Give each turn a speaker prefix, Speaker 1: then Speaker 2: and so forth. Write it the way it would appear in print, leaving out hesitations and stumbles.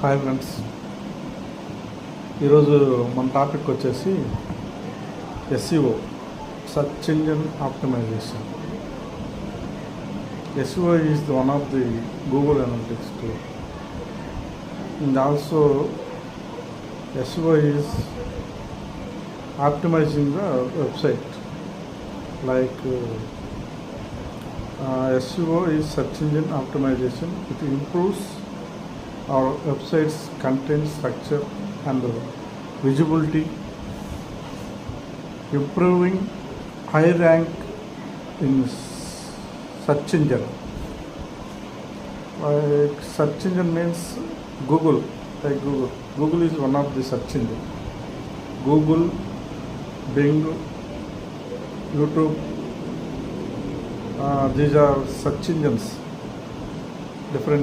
Speaker 1: Hi friends, ఈరోజు మన topic వచ్చేసి SEO, search engine optimization. SEO is one of the Google Analytics tool, and also SEO is optimizing the website. Like SEO is search engine optimization. It improves our website's content structure and visibility, improving high rank in search engine. Like search engine means Google. Like Google is one of the search engine. Google, Bing, YouTube, these are search engines, different